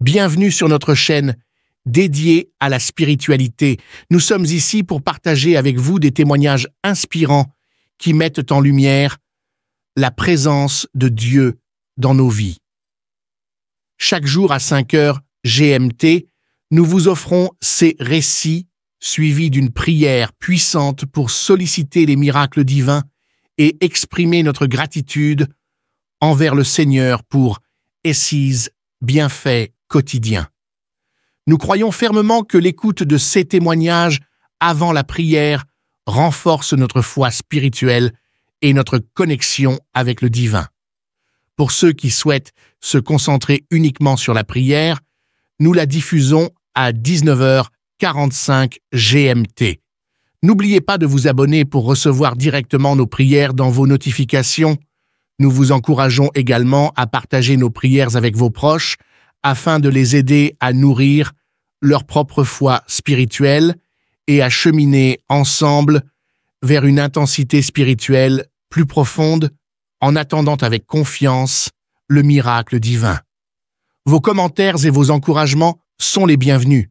Bienvenue sur notre chaîne dédiée à la spiritualité. Nous sommes ici pour partager avec vous des témoignages inspirants qui mettent en lumière la présence de Dieu dans nos vies. Chaque jour à 5 heures GMT, nous vous offrons ces récits suivis d'une prière puissante pour solliciter les miracles divins et exprimer notre gratitude envers le Seigneur pour ses bienfaits quotidiens. Nous croyons fermement que l'écoute de ces témoignages avant la prière renforce notre foi spirituelle et notre connexion avec le divin. Pour ceux qui souhaitent se concentrer uniquement sur la prière, nous la diffusons à 19h45 GMT. N'oubliez pas de vous abonner pour recevoir directement nos prières dans vos notifications. Nous vous encourageons également à partager nos prières avec vos proches afin de les aider à nourrir leur propre foi spirituelle et à cheminer ensemble vers une intensité spirituelle plus profonde en attendant avec confiance le miracle divin. Vos commentaires et vos encouragements sont les bienvenus.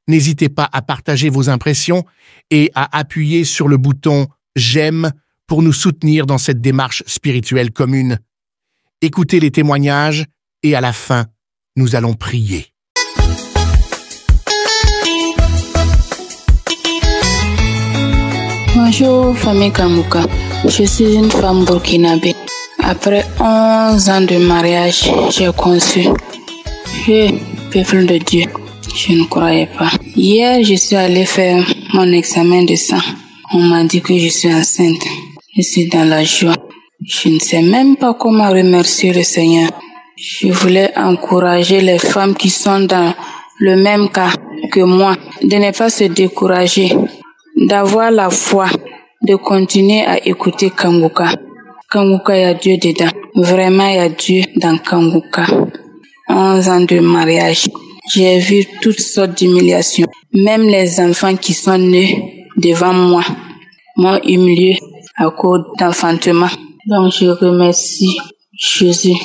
N'hésitez pas à partager vos impressions et à appuyer sur le bouton « J'aime » pour nous soutenir dans cette démarche spirituelle commune. Écoutez les témoignages et à la fin, nous allons prier. Bonjour famille Kangouka, je suis une femme burkinabé. Après 11 ans de mariage, j'ai conçu. Peuple de Dieu, je ne croyais pas. Hier, je suis allée faire mon examen de sang. On m'a dit que je suis enceinte. Je suis dans la joie. Je ne sais même pas comment remercier le Seigneur. Je voulais encourager les femmes qui sont dans le même cas que moi, de ne pas se décourager, d'avoir la foi, de continuer à écouter Kangouka. Kangouka, il y a Dieu dedans. Vraiment, il y a Dieu dans Kangouka. 11 ans de mariage. J'ai vu toutes sortes d'humiliations. Même les enfants qui sont nés devant moi m'ont humilié à cause d'enfantement. Donc, je remercie Jésus.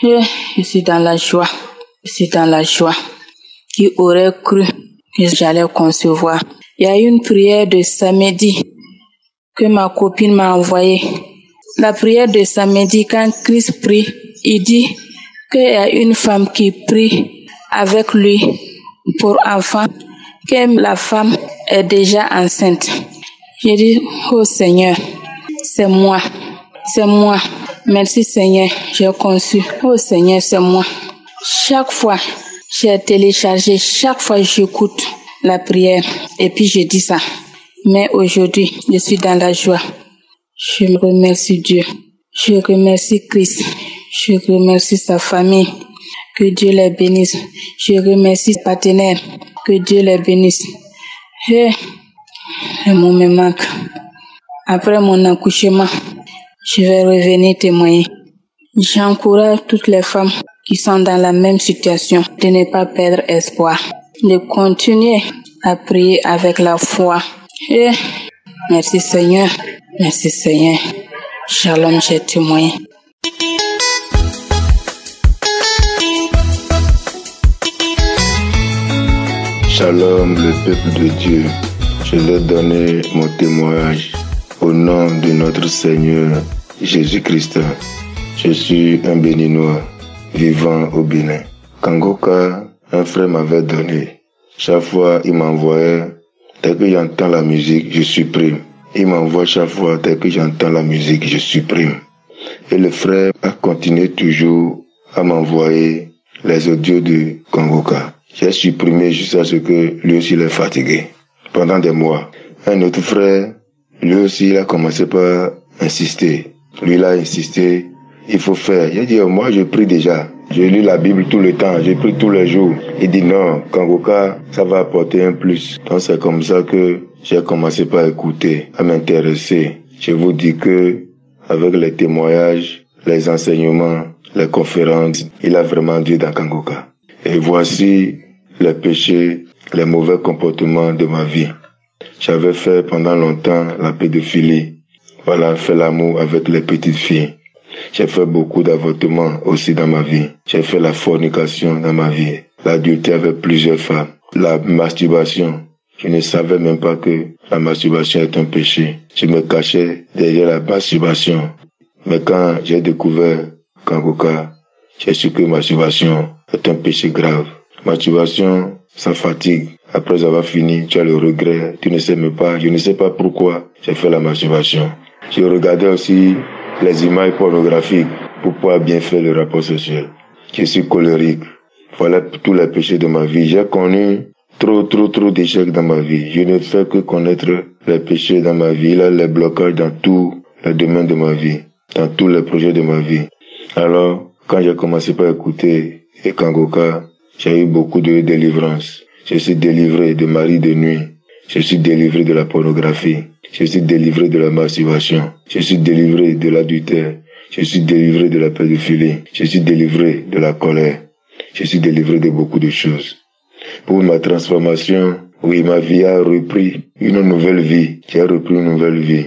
Je suis dans la joie. Je suis dans la joie. Qui aurait cru que j'allais concevoir? Il y a une prière de samedi que ma copine m'a envoyée. La prière de samedi, quand Christ prie, il dit qu'il y a une femme qui prie avec lui pour enfant, que la femme est déjà enceinte. J'ai dit, oh Seigneur, c'est moi. C'est moi. Merci Seigneur, j'ai conçu. Oh Seigneur, c'est moi. Chaque fois, j'ai téléchargé, chaque fois j'écoute la prière et puis je dis ça. Mais aujourd'hui, je suis dans la joie. Je remercie Dieu. Je remercie Christ. Je remercie sa famille. Que Dieu les bénisse. Je remercie ses partenaires. Que Dieu les bénisse. Le mot me manque. Après mon accouchement, je vais revenir témoigner. J'encourage toutes les femmes qui sont dans la même situation de ne pas perdre espoir, de continuer à prier avec la foi. Merci Seigneur. Merci Seigneur. Shalom, j'ai témoigné. Shalom, le peuple de Dieu. Je vais donner mon témoignage au nom de notre Seigneur Jésus-Christ. Je suis un Béninois vivant au Bénin. Kangouka, un frère m'avait donné. Chaque fois, il m'envoyait, dès que j'entends la musique, je supprime. Il m'envoie chaque fois, dès que j'entends la musique, je supprime. Et le frère a continué toujours à m'envoyer les audios de Kangouka. J'ai supprimé jusqu'à ce que lui aussi il est fatigué. Pendant des mois. Un autre frère, lui aussi, il a commencé par insister. Lui, il a insisté, il faut faire. J'ai dit, moi, je prie déjà. Je lis la Bible tout le temps, je prie tous les jours. Il dit non, Kangouka, ça va apporter un plus. Donc c'est comme ça que j'ai commencé par écouter, à m'intéresser. Je vous dis que, avec les témoignages, les enseignements, les conférences, il a vraiment Dieu dans Kangouka. Et voici les péchés, les mauvais comportements de ma vie. J'avais fait pendant longtemps la pédophilie. Voilà, fait l'amour avec les petites filles. J'ai fait beaucoup d'avortements aussi dans ma vie. J'ai fait la fornication dans ma vie. l'adultère avec plusieurs femmes, la masturbation. Je ne savais même pas que la masturbation est un péché. Je me cachais derrière la masturbation. Mais quand j'ai découvert Kangoka, j'ai su que masturbation est un péché grave. Masturbation, ça fatigue. Après avoir fini, tu as le regret. Tu ne sais même pas, je ne sais pas pourquoi j'ai fait la masturbation. Je regardais aussi les images pornographiques pour pouvoir bien faire le rapport sexuel. Je suis colérique. Voilà tous les péchés de ma vie. J'ai connu trop d'échecs dans ma vie. Je ne fais que connaître les péchés dans ma vie, là, les blocages dans tous les domaines de ma vie, dans tous les projets de ma vie. Alors, quand j'ai commencé par écouter Kangoka, j'ai eu beaucoup de délivrance. Je suis délivré de mari de nuit. Je suis délivré de la pornographie. Je suis délivré de la masturbation. Je suis délivré de l'adultère. Je suis délivré de la pédophilie. Je suis délivré de la colère. Je suis délivré de beaucoup de choses. Pour ma transformation, oui, ma vie a repris une nouvelle vie. J'ai repris une nouvelle vie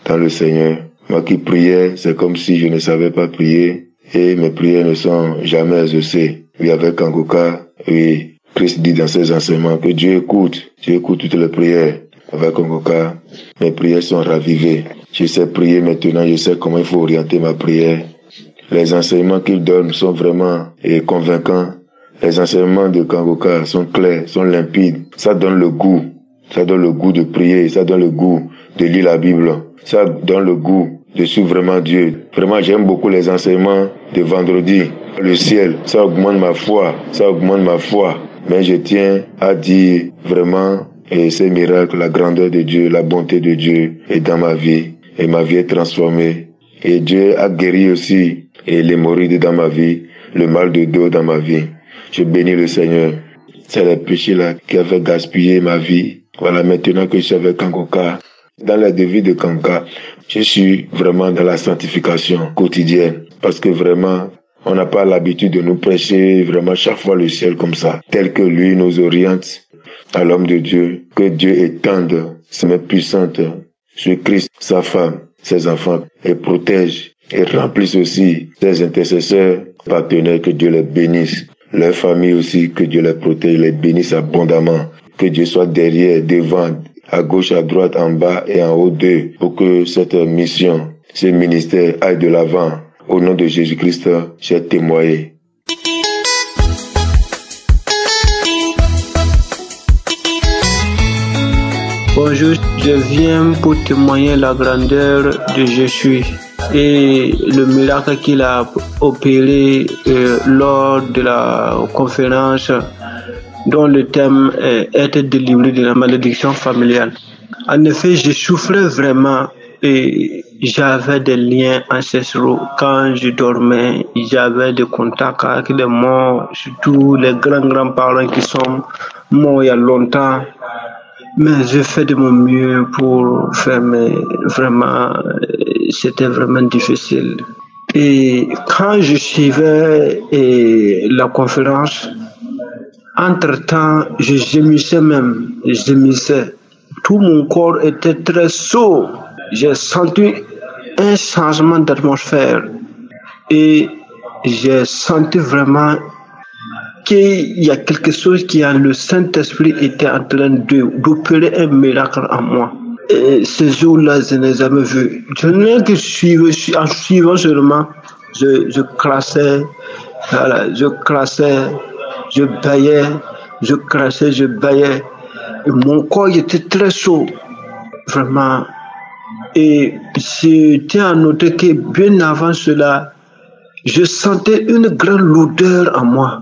dans le Seigneur. Moi qui priais, c'est comme si je ne savais pas prier et mes prières ne sont jamais exaucées. Oui, avec Kangoka, oui, Christ dit dans ses enseignements que Dieu écoute toutes les prières. Avec Kangoka, mes prières sont ravivées. Je sais prier maintenant, je sais comment il faut orienter ma prière. Les enseignements qu'il donne sont vraiment convaincants. Les enseignements de Kangoka sont clairs, sont limpides. Ça donne le goût. Ça donne le goût de prier. Ça donne le goût de lire la Bible. Ça donne le goût de suivre vraiment Dieu. Vraiment, j'aime beaucoup les enseignements de vendredi. Le ciel, ça augmente ma foi. Ça augmente ma foi. Mais je tiens à dire vraiment ces miracles, la grandeur de Dieu, la bonté de Dieu est dans ma vie. Et ma vie est transformée. Et Dieu a guéri aussi l'hémorroïde dans ma vie, le mal de dos dans ma vie. Je bénis le Seigneur. C'est les péchés-là qui avaient gaspillé ma vie. Voilà, maintenant que je suis avec Kangoka, dans la devise de Kangoka, je suis vraiment dans la sanctification quotidienne. Parce que vraiment, on n'a pas l'habitude de nous prêcher vraiment chaque fois le ciel comme ça. Tel que lui nous oriente à l'homme de Dieu. Que Dieu étende ses mains puissantes sur Christ, sa femme, ses enfants, et protège et remplisse aussi ses intercesseurs, partenaires, que Dieu les bénisse. Leur famille aussi, que Dieu les protège, les bénisse abondamment. Que Dieu soit derrière, devant, à gauche, à droite, en bas et en haut d'eux, pour que cette mission, ce ministère aille de l'avant. Au nom de Jésus-Christ, j'ai témoigné. Bonjour, je viens pour témoigner la grandeur de Jésus et le miracle qu'il a opéré lors de la conférence dont le thème est être délivré de la malédiction familiale. En effet, je souffrais vraiment et j'avais des liens ancestraux. Quand je dormais, j'avais des contacts avec les morts, surtout les grands-parents qui sont morts il y a longtemps. Mais je fais de mon mieux pour faire, mais vraiment, c'était vraiment difficile. Et quand je suivais la conférence, entre-temps, je gémissais même, Tout mon corps était très chaud. J'ai senti un changement d'atmosphère et j'ai senti vraiment qu'il y a quelque chose qui, le Saint-Esprit était en train d'opérer un miracle en moi. Et ce jour-là, je n'ai jamais vu. Je n'ai que suivre, en suivant seulement, je classais, voilà, je baillais, je baillais. Et mon corps était très chaud, vraiment. Et j'étais à noter que bien avant cela, je sentais une grande lourdeur en moi.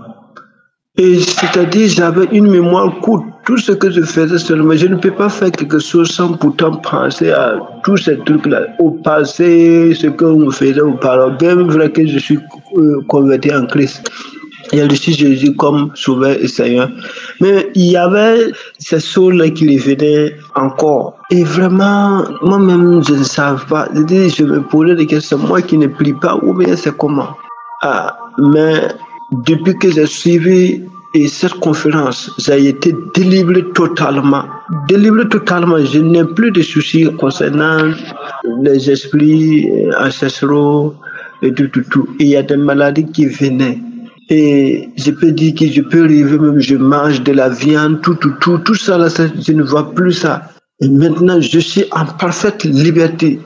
Et c'est-à-dire, j'avais une mémoire courte. Tout ce que je faisais seulement, je ne peux pas faire quelque chose sans pourtant penser à tous ces trucs-là. Au passé, ce qu'on faisait auparavant, bien vrai que je suis converti en Christ. Il y a reçu Jésus comme Sauveur et Seigneur. Mais il y avait ces choses-là qui revenaient encore. Et vraiment, moi-même, je ne savais pas. Je me posais des questions. Moi qui ne prie pas, ou bien c'est comment? Mais depuis que j'ai suivi cette conférence, j'ai été délivré totalement. Je n'ai plus de soucis concernant les esprits ancestraux et tout. Et il y a des maladies qui venaient. Et je peux dire que je peux rêver, même je mange de la viande, tout ça là, je ne vois plus ça. Et maintenant, je suis en parfaite liberté.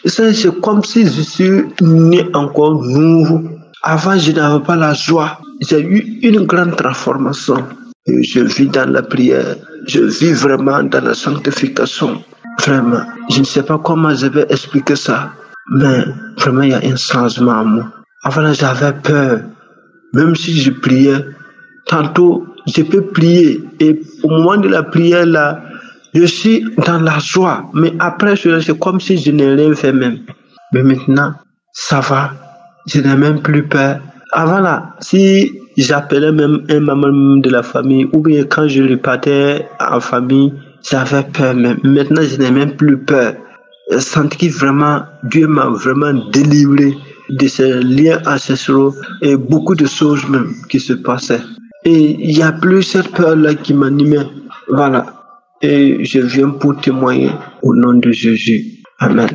Et ça, c'est comme si je suis né encore nouveau. Avant, je n'avais pas la joie. J'ai eu une grande transformation. Et je vis dans la prière. Je vis vraiment dans la sanctification. Vraiment. Je ne sais pas comment je vais expliquer ça. Mais vraiment, il y a un changement en moi. Avant, là, j'avais peur. Même si je priais, tantôt, je peux prier. Et au moment de la prière, là, je suis dans la joie. Mais après, c'est comme si je n'ai rien fait même. Mais maintenant, ça va. Je n'ai même plus peur. Avant là, si j'appelais même un membre de la famille, ou bien quand je repartais en famille, j'avais peur même. Maintenant, je n'ai même plus peur. Je sens que vraiment, Dieu m'a vraiment délivré de ces liens ancestraux et beaucoup de choses même qui se passaient. Et il n'y a plus cette peur-là qui m'animait. Voilà. Et je viens pour témoigner au nom de Jésus. Amen.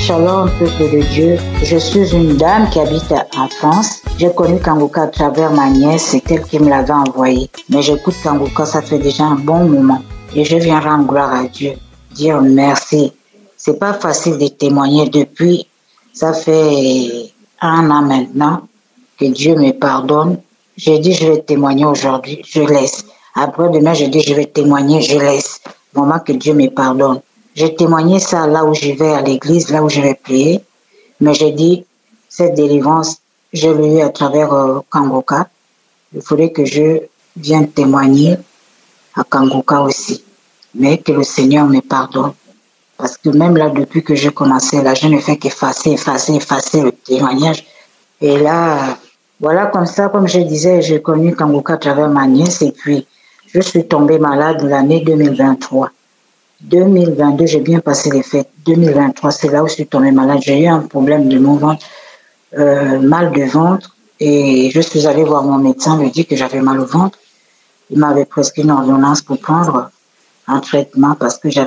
Shalom, peuple de Dieu. Je suis une dame qui habite en France. J'ai connu Kangoka à travers ma nièce, c'est elle qui me l'avait envoyé. Mais j'écoute Kangoka, ça fait déjà un bon moment. Et je viens rendre gloire à Dieu, dire merci. C'est pas facile de témoigner depuis, ça fait 1 an maintenant, que Dieu me pardonne. J'ai dit je vais témoigner aujourd'hui, je laisse. Après demain, je dis je vais témoigner, je laisse. Moment que Dieu me pardonne. J'ai témoigné ça là où je vais à l'église, là où je vais prier. Mais j'ai dit, cette délivrance, je l'ai eu à travers Kangoka. Il faudrait que je vienne témoigner à Kangoka aussi. Mais que le Seigneur me pardonne. Parce que même là, depuis que j'ai commencé, là, je ne fais qu'effacer le témoignage. Et là, voilà comme ça, comme je disais, j'ai connu Kangoka à travers ma nièce et puis je suis tombée malade l'année 2023. 2022, j'ai bien passé les fêtes. 2023, c'est là où je suis tombée malade. J'ai eu un problème de mon ventre, mal de ventre. Et je suis allée voir mon médecin, lui dit que j'avais mal au ventre. Il m'avait prescrit une ordonnance pour prendre un traitement parce que ça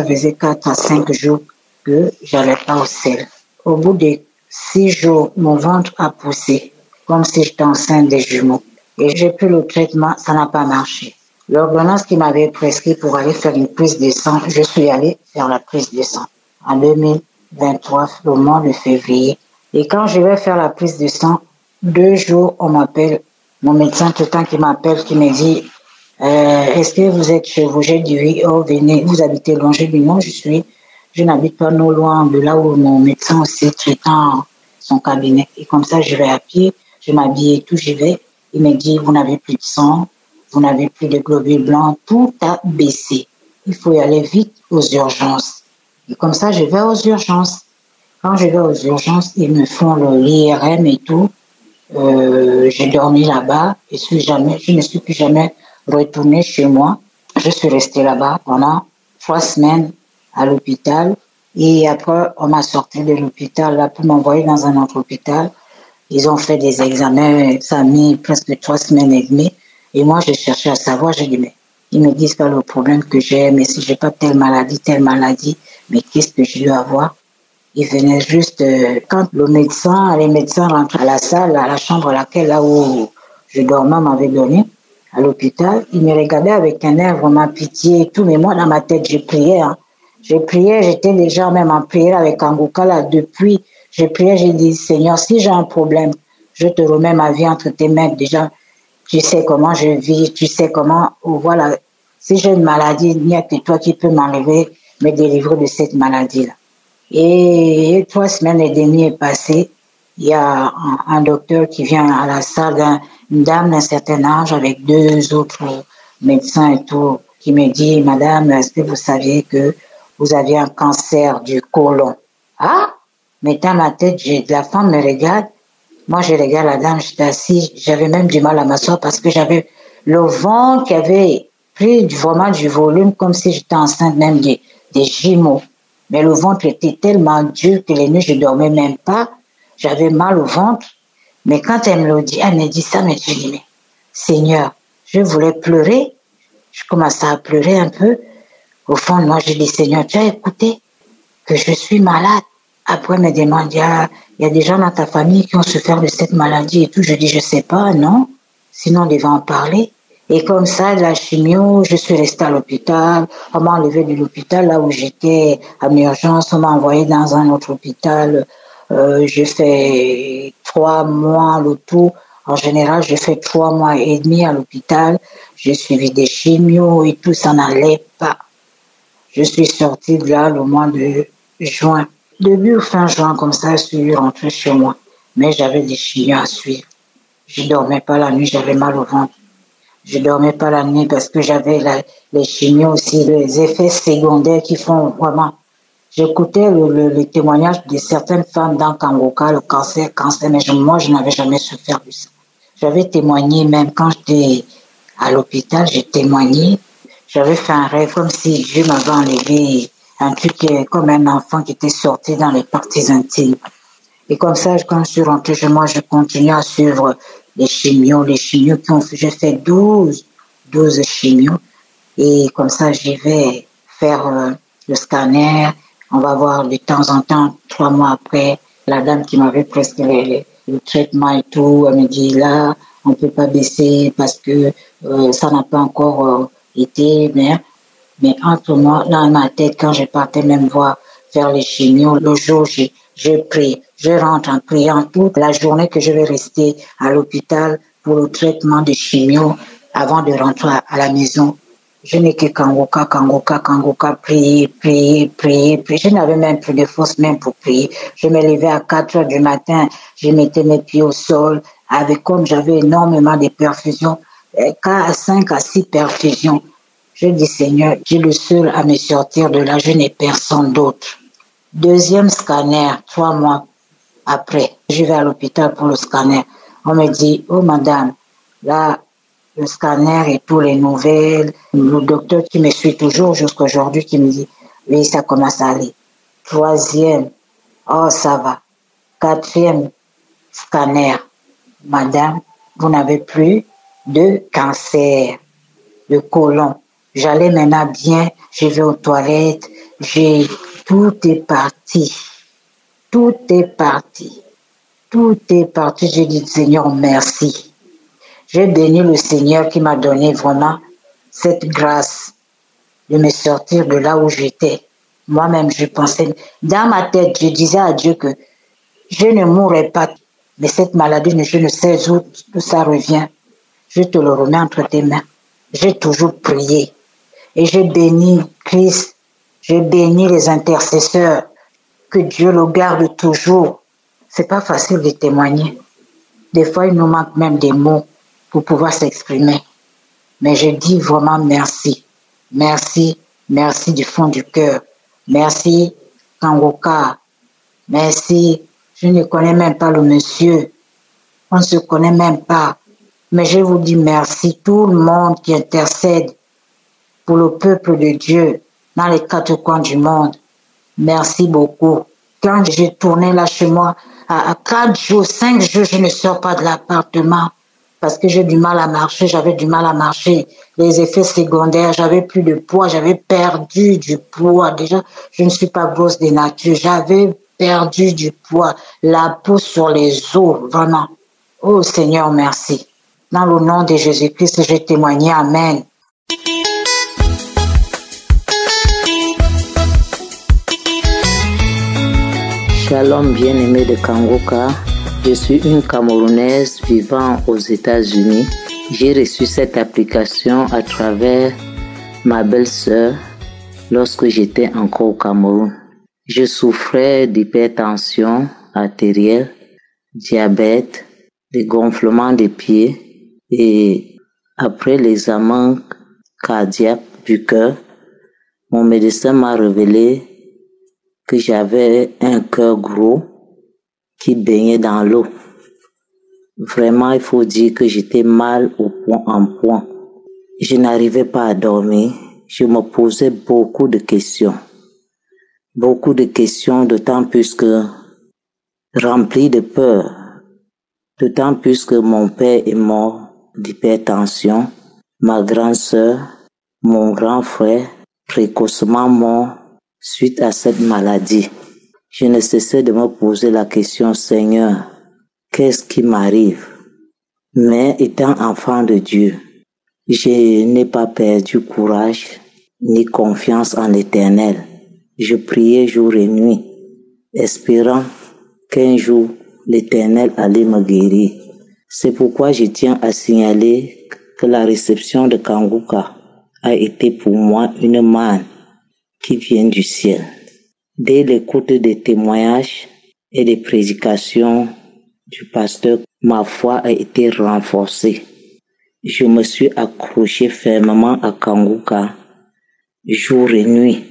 faisait 4 à 5 jours que j'allais pas au sel. Au bout de 6 jours, mon ventre a poussé, comme si j'étais enceinte des jumeaux. Et j'ai pris le traitement, ça n'a pas marché. L'ordonnance qui m'avait prescrit pour aller faire une prise de sang, je suis allée faire la prise de sang en 2023, au mois de février. Et quand je vais faire la prise de sang, 2 jours, on m'appelle, mon médecin tout le temps qui m'appelle, qui me dit est-ce que vous êtes chez vous? J'ai dit oui, oh venez, vous habitez loin? J'ai dit non, je n'habite pas non loin de là où mon médecin aussi traitant son cabinet. Et comme ça, je vais à pied, je m'habille et tout, j'y vais. Il me dit vous n'avez plus de sang. Vous n'avez plus de globules blancs, tout a baissé. Il faut y aller vite aux urgences. Et comme ça, je vais aux urgences. Quand je vais aux urgences, ils me font l'IRM et tout. J'ai dormi là-bas et je ne suis plus jamais retournée chez moi. Je suis restée là-bas pendant 3 semaines à l'hôpital. Et après, on m'a sorti de l'hôpital là pour m'envoyer dans un autre hôpital. Ils ont fait des examens, ça a mis presque 3 semaines et demie. Et moi, je cherchais à savoir, j'ai dit, mais ils me disent pas le problème que j'ai, mais si j'ai pas telle maladie, mais qu'est-ce que je dois avoir? Ils venaient juste, quand les médecins rentrent à la salle, à la chambre là où je dormais, m'avait donné, à l'hôpital, ils me regardaient avec un air vraiment pitié et tout, mais moi, dans ma tête, je priais, hein. Je priais, j'étais déjà même en prière avec Kangoka là, depuis, je priais, j'ai dit, Seigneur, si j'ai un problème, je te remets ma vie entre tes mains, déjà, tu sais comment je vis, tu sais comment, voilà, si j'ai une maladie, il n'y a que toi qui peux m'enlever, me délivrer de cette maladie-là. Et 3 semaines et demie est passé, il y a un docteur qui vient à la salle, une dame d'un certain âge avec 2 autres médecins et tout, qui me dit, madame, est-ce que vous saviez que vous aviez un cancer du côlon? Ah, mais dans ma tête, la femme me regarde. Moi, je regarde la dame, j'étais assise, j'avais même du mal à m'asseoir parce que j'avais le ventre qui avait pris vraiment du volume comme si j'étais enceinte même des jumeaux. Mais le ventre était tellement dur que les nuits, je dormais même pas. J'avais mal au ventre. Mais quand elle me dit ça, mais je dis, mais Seigneur, je voulais pleurer. Je commençais à pleurer un peu. Au fond de moi, je dis, Seigneur, tu as écouté? que je suis malade. Après, me demande, il y a des gens dans ta famille qui ont souffert de cette maladie et tout. Je dis, je sais pas, non. Sinon, on devait en parler. Et comme ça, la chimio, je suis restée à l'hôpital. On m'a enlevé de l'hôpital là où j'étais en urgence. On m'a envoyé dans un autre hôpital. J'ai fait 3 mois le tout. En général, j'ai fait 3 mois et demi à l'hôpital. J'ai suivi des chimios et tout, ça n'allait pas. Je suis sortie de là le mois de juin. Début ou fin juin, comme ça, je suis rentrée chez moi. Mais j'avais des chimios à suivre. Je dormais pas la nuit, j'avais mal au ventre. Je dormais pas la nuit parce que j'avais les chimios aussi, les effets secondaires qui font vraiment. J'écoutais le témoignage de certaines femmes dans Kangoka, le cancer, mais moi, je n'avais jamais souffert de ça. J'avais témoigné même quand j'étais à l'hôpital, j'ai témoigné. J'avais fait un rêve comme si Dieu m'avait enlevé un truc comme un enfant qui était sorti dans les parties intimes. Et comme ça, quand je suis rentrée chez moi, je continue à suivre les chimios qui ont fait, j'ai fait 12 chimios. Et comme ça, j'y vais faire le scanner. On va voir de temps en temps, 3 mois après, la dame qui m'avait prescrit le traitement et tout, elle me dit là, on peut pas baisser parce que ça n'a pas encore été, mais entre moi, dans ma tête, quand je partais même voir faire les chimios, le jour, je prie, je rentre en priant toute la journée que je vais rester à l'hôpital pour le traitement de chimio avant de rentrer à la maison. Je n'ai que Kangoka, prier. Je n'avais même plus de force même pour prier. Je me levais à 4 heures du matin, je mettais mes pieds au sol, comme j'avais énormément de perfusions, 5 à 6 perfusions. Je dis, Seigneur, tu es le seul à me sortir de là, je n'ai personne d'autre. Deuxième scanner, 3 mois après, je vais à l'hôpital pour le scanner. On me dit, oh madame, là, le scanner et tous les nouvelles, le docteur qui me suit toujours jusqu'à aujourd'hui qui me dit, oui, ça commence à aller. 3e, oh, ça va. 4e scanner, madame, vous n'avez plus de cancer, de côlon. J'allais maintenant bien, je vais aux toilettes, tout est parti. J'ai dit, Seigneur, merci. J'ai béni le Seigneur qui m'a donné vraiment cette grâce de me sortir de là où j'étais. Moi-même, je pensais, dans ma tête, je disais à Dieu que je ne mourrai pas. Mais cette maladie, je ne sais où ça revient. Je te le remets entre tes mains. J'ai toujours prié. Et j'ai béni Christ. J'ai béni les intercesseurs. Que Dieu le garde toujours. C'est pas facile de témoigner. Des fois, il nous manque même des mots pour pouvoir s'exprimer. Mais je dis vraiment merci. Merci du fond du cœur. Merci, Kangoka. Merci. Je ne connais même pas le monsieur. On ne se connaît même pas. Mais je vous dis merci, tout le monde qui intercède pour le peuple de Dieu dans les 4 coins du monde. Merci beaucoup. Quand j'ai tourné là chez moi, à 4 jours, 5 jours, je ne sors pas de l'appartement parce que j'ai du mal à marcher, j'avais du mal à marcher. Les effets secondaires, j'avais plus de poids, j'avais perdu du poids. Déjà, je ne suis pas grosse de nature, j'avais perdu du poids, la peau sur les os, vraiment. Oh Seigneur, merci. Dans le nom de Jésus-Christ, j'ai témoigné. Amen. Shalom bien-aimé de Kangoka, je suis une Camerounaise vivant aux États-Unis. J'ai reçu cette application à travers ma belle-sœur lorsque j'étais encore au Cameroun. Je souffrais d'hypertension artérielle, diabète, de gonflement des pieds et après l'examen cardiaque du cœur, mon médecin m'a révélé que j'avais un cœur gros qui baignait dans l'eau. Vraiment, il faut dire que j'étais mal en point. Je n'arrivais pas à dormir. Je me posais beaucoup de questions. D'autant plus que rempli de peur. D'autant plus que mon père est mort d'hypertension, ma grande sœur, mon grand frère, précocement mort suite à cette maladie. Je ne cessais de me poser la question, Seigneur, qu'est-ce qui m'arrive? Mais étant enfant de Dieu, je n'ai pas perdu courage ni confiance en l'Éternel. Je priais jour et nuit, espérant qu'un jour l'Éternel allait me guérir. C'est pourquoi je tiens à signaler que la réception de Kanguka a été pour moi une manne qui vient du ciel. Dès l'écoute des témoignages et des prédications du pasteur, ma foi a été renforcée. Je me suis accroché fermement à Kanguka jour et nuit.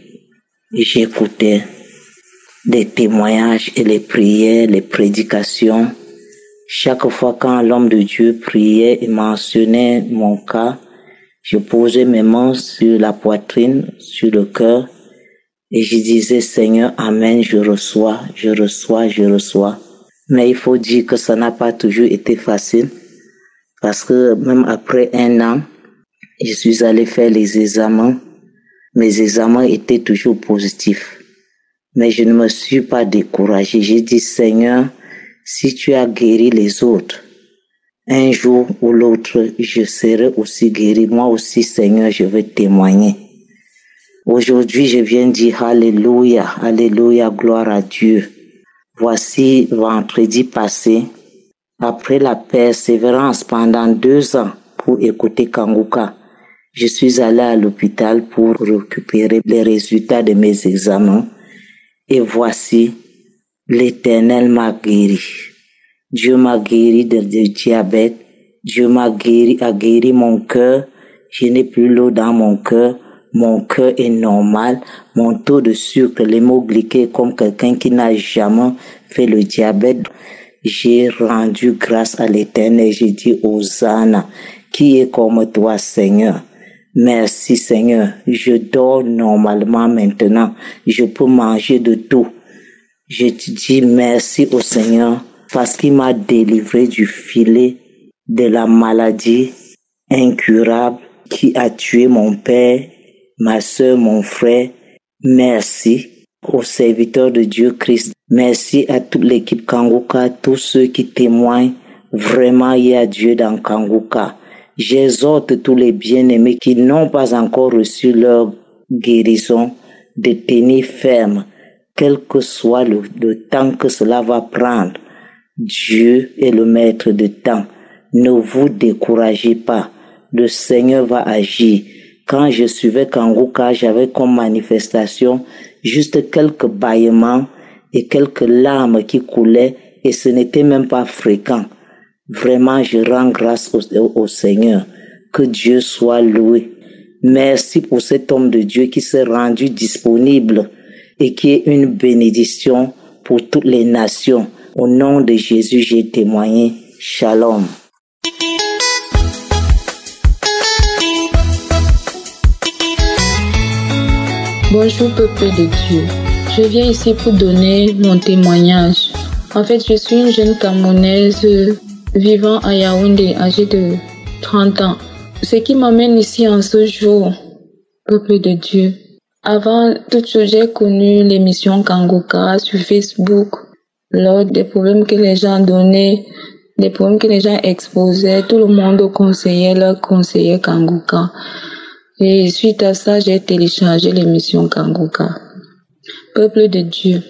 J'écoutais des témoignages et les prières, les prédications. Chaque fois quand l'homme de Dieu priait et mentionnait mon cas, je posais mes mains sur la poitrine, sur le cœur, et je disais, Seigneur, Amen, je reçois. Mais il faut dire que ça n'a pas toujours été facile, parce que même après 1 an, je suis allé faire les examens. Mes examens étaient toujours positifs. Mais je ne me suis pas découragé. J'ai dit, Seigneur, si tu as guéri les autres, un jour ou l'autre, je serai aussi guéri. Moi aussi, Seigneur, je vais témoigner. Aujourd'hui, je viens dire Alléluia, Alléluia, gloire à Dieu. Voici vendredi passé, après la persévérance pendant 2 ans pour écouter Kanguka, je suis allé à l'hôpital pour récupérer les résultats de mes examens. Et voici, l'Éternel m'a guéri. Dieu m'a guéri de diabète. Dieu a guéri mon cœur. Je n'ai plus l'eau dans mon cœur. Mon cœur est normal. Mon taux de sucre, l'hémoglycée, comme quelqu'un qui n'a jamais fait le diabète. J'ai rendu grâce à l'Éternel. J'ai dit, Hosanna, qui est comme toi, Seigneur? Merci, Seigneur. Je dors normalement maintenant. Je peux manger de tout. Je te dis merci au Seigneur parce qu'il m'a délivré du filet de la maladie incurable qui a tué mon père, ma soeur, mon frère. Merci aux serviteurs de Dieu Christ. Merci à toute l'équipe Kanguka, tous ceux qui témoignent. Vraiment, il y a Dieu dans Kanguka. J'exhorte tous les bien-aimés qui n'ont pas encore reçu leur guérison de tenir ferme, quel que soit le temps que cela va prendre. Dieu est le maître de temps. Ne vous découragez pas. Le Seigneur va agir. Quand je suivais Kanguka, j'avais comme manifestation juste quelques bâillements et quelques larmes qui coulaient et ce n'était même pas fréquent. Vraiment, je rends grâce au Seigneur. Que Dieu soit loué. Merci pour cet homme de Dieu qui s'est rendu disponible et qui est une bénédiction pour toutes les nations. Au nom de Jésus, j'ai témoigné. Shalom. Bonjour peuple de Dieu. Je viens ici pour donner mon témoignage. En fait, je suis une jeune Camerounaise vivant à Yaoundé, âgée de 30 ans. Ce qui m'amène ici en ce jour, peuple de Dieu. Avant toute chose, j'ai connu l'émission Kanguka sur Facebook. Lors des problèmes que les gens donnaient, des problèmes que les gens exposaient, tout le monde leur conseillait Kanguka. Et suite à ça, j'ai téléchargé l'émission Kanguka. Peuple de Dieu,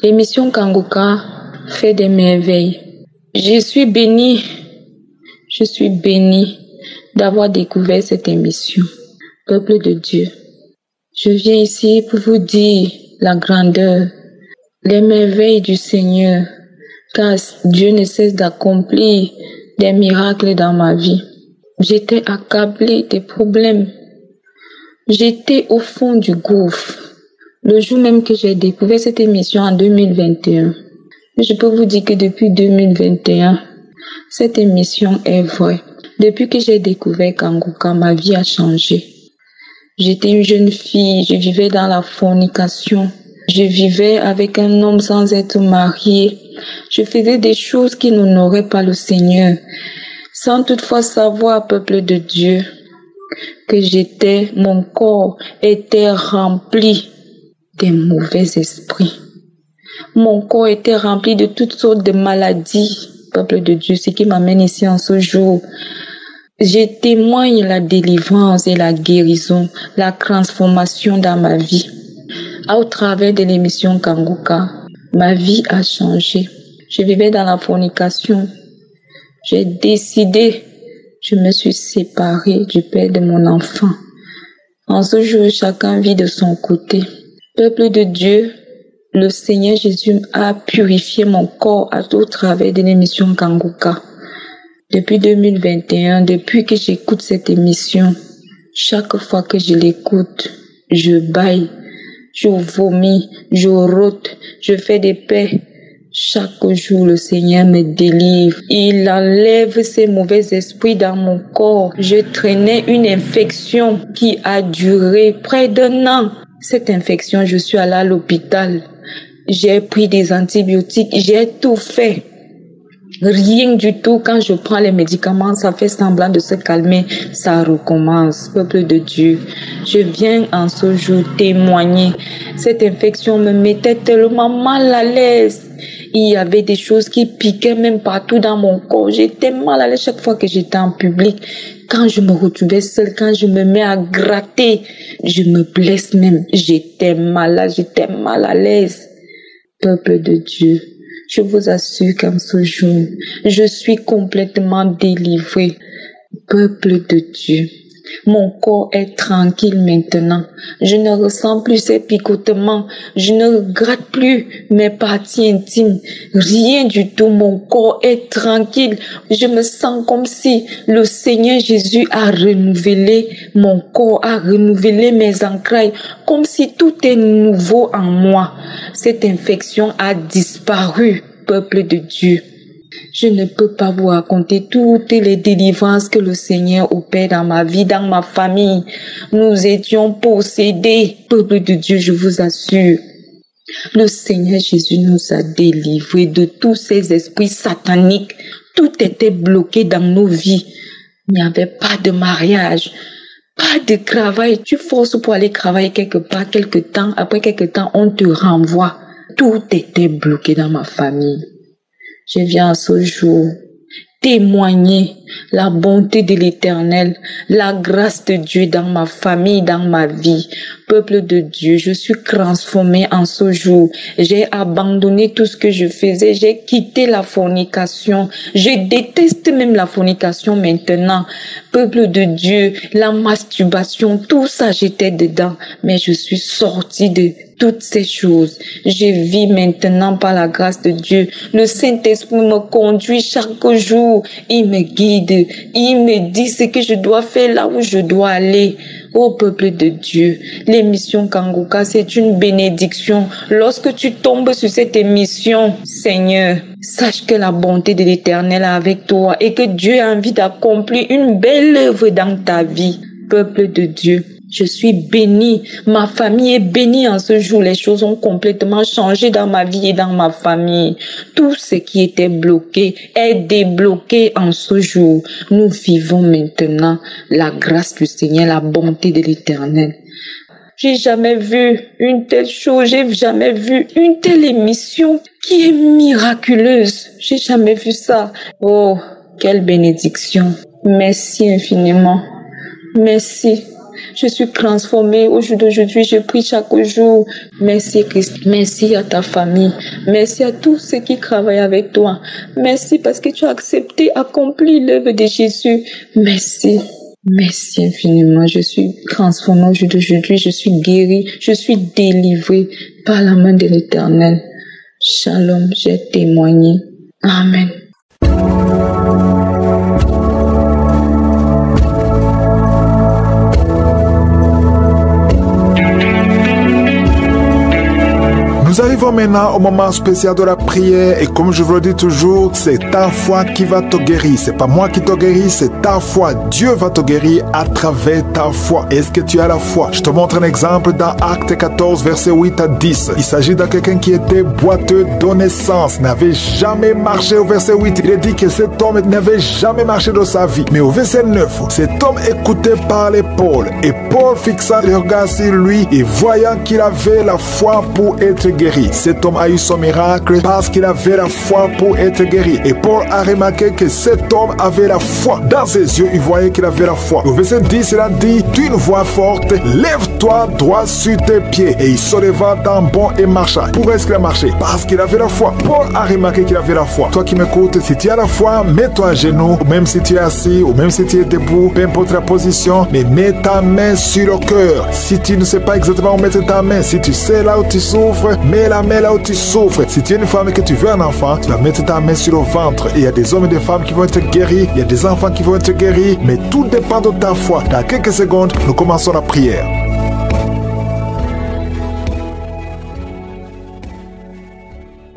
l'émission Kanguka fait des merveilles. Je suis bénie d'avoir découvert cette émission. Peuple de Dieu, je viens ici pour vous dire la grandeur, les merveilles du Seigneur, car Dieu ne cesse d'accomplir des miracles dans ma vie. J'étais accablée des problèmes. J'étais au fond du gouffre. Le jour même que j'ai découvert cette émission en 2021, je peux vous dire que depuis 2021, cette émission est vraie. Depuis que j'ai découvert Kanguka, ma vie a changé. J'étais une jeune fille, je vivais dans la fornication. Je vivais avec un homme sans être mariée. Je faisais des choses qui n'honoraient pas le Seigneur, sans toutefois savoir, peuple de Dieu, que mon corps était rempli des mauvais esprits. Mon corps était rempli de toutes sortes de maladies. Peuple de Dieu, ce qui m'amène ici en ce jour. Je témoigne la délivrance et la guérison, la transformation dans ma vie. Au travers de l'émission Kanguka, ma vie a changé. Je vivais dans la fornication. J'ai décidé, je me suis séparée du père de mon enfant. En ce jour, chacun vit de son côté. Peuple de Dieu, le Seigneur Jésus a purifié mon corps au travers de l'émission Kanguka. Depuis 2021, depuis que j'écoute cette émission, chaque fois que je l'écoute, je bâille, je vomis, je rôte, je fais des paix. Chaque jour, le Seigneur me délivre. Il enlève ces mauvais esprits dans mon corps. Je traînais une infection qui a duré près d'1 an. Cette infection, je suis allée à l'hôpital. J'ai pris des antibiotiques, j'ai tout fait. Rien du tout. Quand je prends les médicaments, ça fait semblant de se calmer. Ça recommence. Peuple de Dieu, je viens en ce jour témoigner. Cette infection me mettait tellement mal à l'aise. Il y avait des choses qui piquaient même partout dans mon corps. J'étais mal à l'aise chaque fois que j'étais en public. Quand je me retrouvais seule, quand je me mets à gratter, je me blesse même. J'étais malade, j'étais mal à l'aise. Peuple de Dieu, je vous assure qu'en ce jour, je suis complètement délivrée. Peuple de Dieu, mon corps est tranquille maintenant. Je ne ressens plus ces picotements. Je ne gratte plus mes parties intimes. Rien du tout. Mon corps est tranquille. Je me sens comme si le Seigneur Jésus a renouvelé mon corps, a renouvelé mes entrailles, comme si tout est nouveau en moi. Cette infection a disparu, peuple de Dieu. Je ne peux pas vous raconter toutes les délivrances que le Seigneur opère dans ma vie, dans ma famille. Nous étions possédés. Peuple de Dieu, je vous assure. Le Seigneur Jésus nous a délivrés de tous ces esprits sataniques. Tout était bloqué dans nos vies. Il n'y avait pas de mariage, pas de travail. Tu forces pour aller travailler quelque part, quelque temps. Après quelque temps, on te renvoie. Tout était bloqué dans ma famille. Je viens à ce jour témoigner la bonté de l'Éternel, la grâce de Dieu dans ma famille, dans ma vie. Peuple de Dieu, je suis transformée en ce jour. J'ai abandonné tout ce que je faisais. J'ai quitté la fornication. Je déteste même la fornication maintenant. Peuple de Dieu, la masturbation, tout ça j'étais dedans. Mais je suis sortie de toutes ces choses. Je vis maintenant par la grâce de Dieu. Le Saint-Esprit me conduit chaque jour. Il me guide. Il me dit ce que je dois faire, là où je dois aller. Ô peuple de Dieu, l'émission Kanguka, c'est une bénédiction. Lorsque tu tombes sur cette émission, Seigneur, sache que la bonté de l'Éternel est avec toi et que Dieu a envie d'accomplir une belle œuvre dans ta vie. Peuple de Dieu, je suis bénie. Ma famille est bénie en ce jour. Les choses ont complètement changé dans ma vie et dans ma famille. Tout ce qui était bloqué est débloqué en ce jour. Nous vivons maintenant la grâce du Seigneur, la bonté de l'Éternel. J'ai jamais vu une telle chose. J'ai jamais vu une telle émission qui est miraculeuse. J'ai jamais vu ça. Oh, quelle bénédiction. Merci infiniment. Merci. Je suis transformée au jour d'aujourd'hui. Je prie chaque jour. Merci Christ. Merci à ta famille. Merci à tous ceux qui travaillent avec toi. Merci parce que tu as accepté, accompli l'œuvre de Jésus. Merci. Merci infiniment. Je suis transformée au jour d'aujourd'hui. Je suis guérie. Je suis délivrée par la main de l'Éternel. Shalom. J'ai témoigné. Amen. Nous arrivons maintenant au moment spécial de la prière et comme je vous le dis toujours, c'est ta foi qui va te guérir. C'est pas moi qui te guéris, c'est ta foi. Dieu va te guérir à travers ta foi. Est-ce que tu as la foi? Je te montre un exemple dans Acte 14, verset 8 à 10. Il s'agit de quelqu'un qui était boiteux de naissance, n'avait jamais marché. Au verset 8, il est dit que cet homme n'avait jamais marché de sa vie. Mais au verset 9, cet homme écoutait parler Paul et Paul fixa le regard sur lui et voyant qu'il avait la foi pour être guéri. Cet homme a eu son miracle parce qu'il avait la foi pour être guéri. Et Paul a remarqué que cet homme avait la foi. Dans ses yeux, il voyait qu'il avait la foi. Au verset 10, il a dit d'une voix forte, lève-toi droit sur tes pieds. Et il se leva d'un bond et marcha. Pourquoi est-ce qu'il a marché? Parce qu'il avait la foi. Paul a remarqué qu'il avait la foi. Toi qui m'écoutes, si tu as la foi, mets-toi à genoux, ou même si tu es assis, ou même si tu es debout, peu importe la position, mais mets ta main sur le cœur. Si tu ne sais pas exactement où mettre ta main, si tu sais là où tu souffres, mets la main là où tu souffres. Si tu es une femme et que tu veux un enfant, tu vas mettre ta main sur le ventre. Et il y a des hommes et des femmes qui vont être guéris, il y a des enfants qui vont être guéris, mais tout dépend de ta foi. Dans quelques secondes, nous commençons la prière.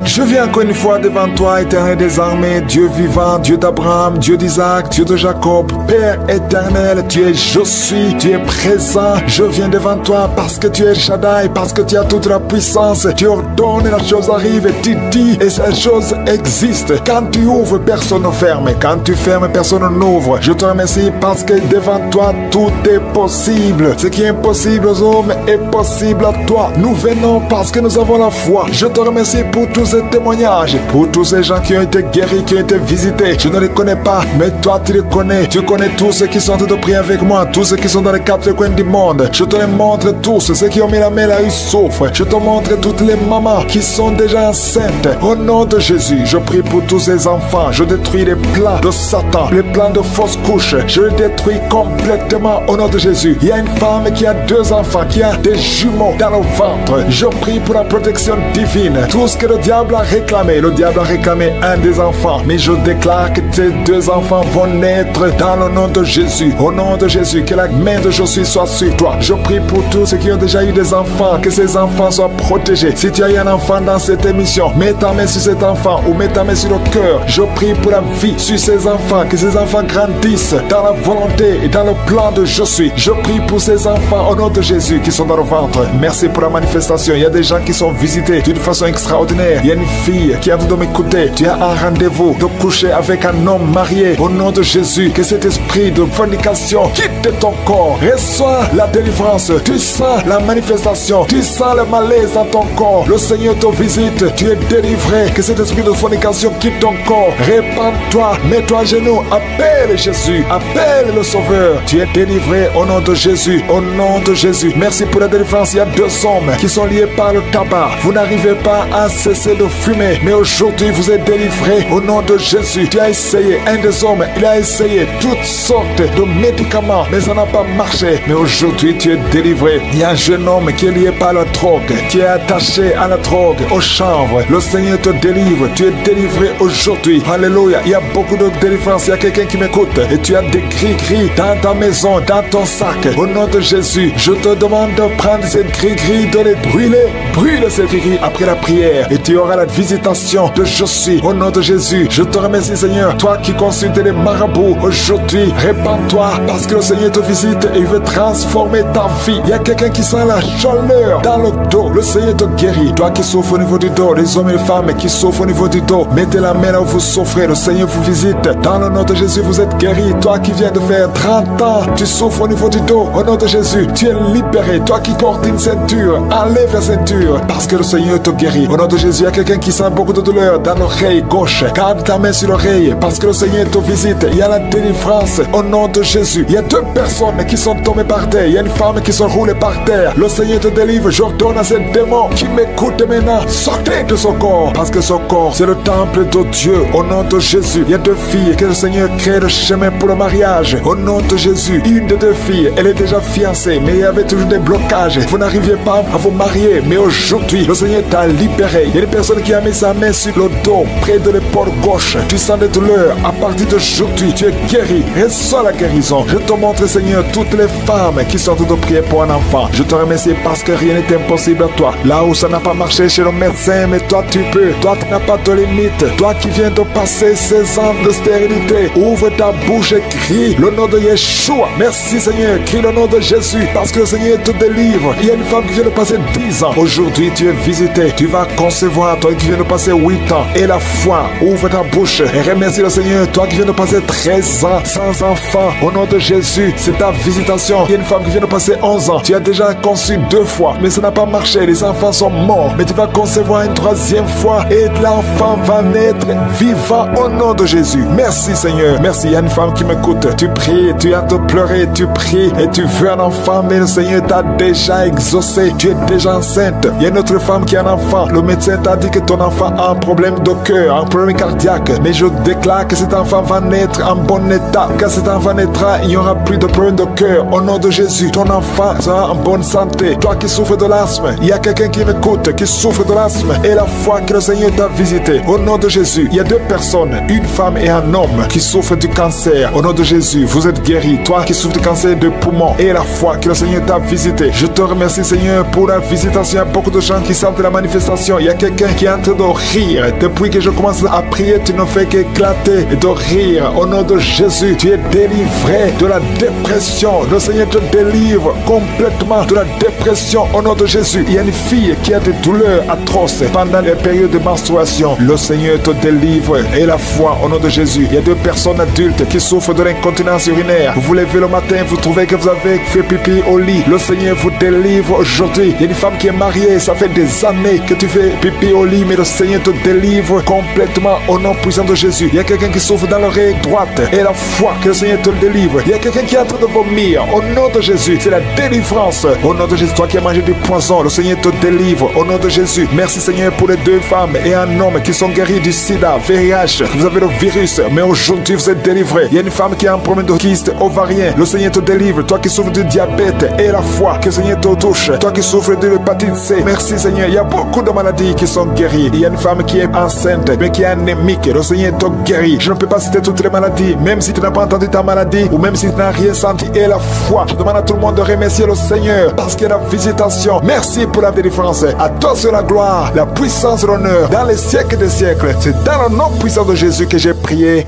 Je viens encore une fois devant toi, éternel des armées, Dieu vivant, Dieu d'Abraham, Dieu d'Isaac, Dieu de Jacob, Père éternel, tu es je suis, tu es présent. Je viens devant toi parce que tu es Shaddai, parce que tu as toute la puissance. Tu ordonnes et la chose arrive, et tu dis et cette chose existe. Quand tu ouvres, personne ne ferme. Quand tu fermes, personne n'ouvre. Je te remercie parce que devant toi, tout est possible. Ce qui est impossible aux hommes est possible à toi. Nous venons parce que nous avons la foi. Je te remercie pour tous ces témoignages, pour tous ces gens qui ont été guéris, qui ont été visités. Je ne les connais pas, mais toi tu les connais. Tu connais tous ceux qui sont en train de prier avec moi, tous ceux qui sont dans les quatre coins du monde. Je te les montre tous, ceux qui ont mis la main là, ils souffrent. Je te montre toutes les mamans qui sont déjà enceintes. Au nom de Jésus, je prie pour tous ces enfants. Je détruis les plans de Satan, les plans de fausses couches. Je les détruis complètement au nom de Jésus. Il y a une femme qui a 2 enfants, qui a des jumeaux dans le ventre. Je prie pour la protection divine. Tout ce que le diable a réclamé, le diable a réclamé un des enfants, mais je déclare que ces 2 enfants vont naître dans le nom de Jésus. Au nom de Jésus, que la main de Jésus soit sur toi. Je prie pour tous ceux qui ont déjà eu des enfants, que ces enfants soient protégés. Si tu as eu un enfant dans cette émission, mets ta main sur cet enfant ou mets ta main sur le cœur. Je prie pour la vie sur ces enfants, que ces enfants grandissent dans la volonté et dans le plan de je suis. Je prie pour ces enfants au nom de Jésus qui sont dans le ventre. Merci pour la manifestation. Il y a des gens qui sont visités d'une façon extraordinaire. Il y a une fille qui a voulu m'écouter. Tu as un rendez-vous de coucher avec un homme marié. Au nom de Jésus, que cet esprit de fornication quitte ton corps. Reçois la délivrance. Tu sens la manifestation. Tu sens le malaise dans ton corps. Le Seigneur te visite. Tu es délivré. Que cet esprit de fornication quitte ton corps. Répands-toi. Mets-toi à genoux. Appelle Jésus. Appelle le Sauveur. Tu es délivré au nom de Jésus. Au nom de Jésus. Merci pour la délivrance. Il y a 2 hommes qui sont liés par le tabac. Vous n'arrivez pas à cesser de fumer. Mais aujourd'hui, vous êtes délivré au nom de Jésus. Tu as essayé. Un des hommes, il a essayé toutes sortes de médicaments. Mais ça n'a pas marché. Mais aujourd'hui, tu es délivré. Il y a un jeune homme qui est lié par la drogue. Tu es attaché à la drogue, au chanvre. Le Seigneur te délivre. Tu es délivré aujourd'hui. Alléluia. Il y a beaucoup de délivrance. Il y a quelqu'un qui m'écoute. Et tu as des gris-gris dans ta maison, dans ton sac. Au nom de Jésus, je te demande de prendre ces gris-gris, de les brûler. Brûle ces gris-gris après la prière. Et tu auras la visitation de je suis. Au nom de Jésus, je te remercie Seigneur. Toi qui consultes les marabouts, aujourd'hui, répands-toi parce que le Seigneur te visite et il veut transformer ta vie. Il y a quelqu'un qui sent la chaleur dans le dos. Le Seigneur te guérit. Toi qui souffres au niveau du dos, les hommes et les femmes qui souffrent au niveau du dos, mettez la main là où vous souffrez. Le Seigneur vous visite. Dans le nom de Jésus, vous êtes guéri. Toi qui viens de faire 30 ans, tu souffres au niveau du dos. Au nom de Jésus, tu es libéré. Toi qui portes une ceinture, enlève la ceinture parce que le Seigneur te guérit. Au nom de Jésus, il y a quelqu'un qui sent beaucoup de douleur dans l'oreille gauche. Garde ta main sur l'oreille parce que le Seigneur te visite. Il y a la délivrance au nom de Jésus. Il y a 2 personnes qui sont tombées par terre. Il y a une femme qui se roule par terre. Le Seigneur te délivre. J'ordonne à ces démons qui m'écoutent maintenant, sortez de son corps parce que son corps, c'est le temple de Dieu. Au nom de Jésus, il y a 2 filles que le Seigneur crée le chemin pour le mariage. Au nom de Jésus, une des 2 filles, elle est déjà fiancée, mais il y avait toujours des blocages. Vous n'arriviez pas à vous marier, mais aujourd'hui, le Seigneur t'a libéré. Il y a des personnes personne qui a mis sa main sur le dos, près de l'épaule gauche, tu sens des douleurs. À partir d'aujourd'hui, tu es guéri. Reçois la guérison. Je te montre, Seigneur, toutes les femmes qui sont en train de prier pour un enfant. Je te remercie parce que rien n'est impossible à toi. Là où ça n'a pas marché chez le médecin, mais toi tu peux. Toi tu n'as pas de limite. Toi qui viens de passer 16 ans de stérilité, ouvre ta bouche et crie le nom de Yeshua. Merci Seigneur, crie le nom de Jésus parce que le Seigneur te délivre. Il y a une femme qui vient de passer 10 ans. Aujourd'hui tu es visité. Tu vas concevoir, toi qui viens de passer 8 ans. Et la foi, ouvre ta bouche et remercie le Seigneur. Toi qui viens de passer 13 ans sans enfant, au nom de Jésus, c'est ta visitation. Il y a une femme qui vient de passer 11 ans. Tu as déjà conçu 2 fois, mais ça n'a pas marché. Les enfants sont morts, mais tu vas concevoir une 3e fois et l'enfant va naître vivant au nom de Jésus. Merci Seigneur. Merci. Il y a une femme qui m'écoute. Tu pries, tu as de pleurer, tu pries et tu veux un enfant, mais le Seigneur t'a déjà exaucé. Tu es déjà enceinte. Il y a une autre femme qui a un enfant. Le médecin t'a dit que ton enfant a un problème de cœur, un problème cardiaque, mais je déclare que cet enfant va naître en bon état. Quand cet enfant naîtra, il n'y aura plus de problème de cœur. Au nom de Jésus, ton enfant sera en bonne santé. Toi qui souffres de l'asthme, il y a quelqu'un qui m'écoute, qui souffre de l'asthme, et la foi que le Seigneur t'a visité. Au nom de Jésus, il y a 2 personnes, une femme et un homme, qui souffrent du cancer. Au nom de Jésus, vous êtes guéris. Toi qui souffres du cancer de poumon, et la foi que le Seigneur t'a visité. Je te remercie Seigneur pour la visitation. Il y a beaucoup de gens qui sentent la manifestation. Il y a quelqu'un qui est en train de rire. Depuis que je commence à prier, tu ne fais qu'éclater et de rire. Au nom de Jésus, tu es délivré de la dépression. Le Seigneur te délivre complètement de la dépression au nom de Jésus. Il y a une fille qui a des douleurs atroces pendant les périodes de menstruation. Le Seigneur te délivre et la foi au nom de Jésus. Il y a 2 personnes adultes qui souffrent de l'incontinence urinaire. Vous vous levez le matin, vous trouvez que vous avez fait pipi au lit. Le Seigneur vous délivre aujourd'hui. Il y a une femme qui est mariée, ça fait des années que tu fais pipi au lit, mais le Seigneur te délivre complètement au nom puissant de Jésus. Il y a quelqu'un qui souffre dans l'oreille droite et la foi que le Seigneur te délivre. Il y a quelqu'un qui est en train de vomir au nom de Jésus. C'est la délivrance au nom de Jésus. Toi qui as mangé du poison, le Seigneur te délivre au nom de Jésus. Merci Seigneur pour les 2 femmes et un homme qui sont guéris du sida, VIH. Vous avez le virus, mais aujourd'hui vous êtes délivrés. Il y a une femme qui a un problème de kyste ovarien. Le Seigneur te délivre. Toi qui souffres du diabète et la foi que le Seigneur te touche. Toi qui souffres de l'hépatite C. Merci Seigneur. Il y a beaucoup de maladies qui sont guéries. Il y a une femme qui est enceinte, mais qui est anémique. Le Seigneur te guérit. Je ne peux pas citer toutes les maladies, même si tu n'as pas entendu ta maladie ou même si tu n'as rien senti. Et la foi, je demande à tout le monde de remercier le Seigneur parce qu'il y a la visitation. Merci pour la délivrance. À toi c'est la gloire, la puissance et l'honneur dans les siècles des siècles. C'est dans le nom puissant de Jésus que j'ai prié.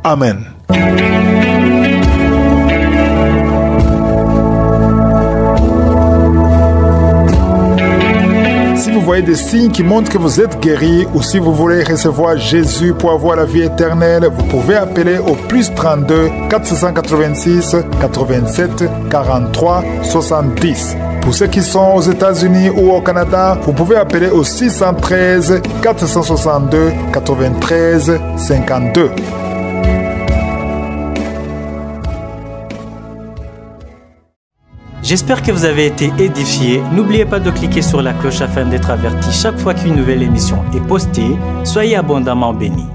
Amen. Si vous voyez des signes qui montrent que vous êtes guéri ou si vous voulez recevoir Jésus pour avoir la vie éternelle, vous pouvez appeler au +32 486 87 43 70. Pour ceux qui sont aux États-Unis ou au Canada, vous pouvez appeler au 613 462 93 52. J'espère que vous avez été édifiés. N'oubliez pas de cliquer sur la cloche afin d'être averti chaque fois qu'une nouvelle émission est postée. Soyez abondamment bénis.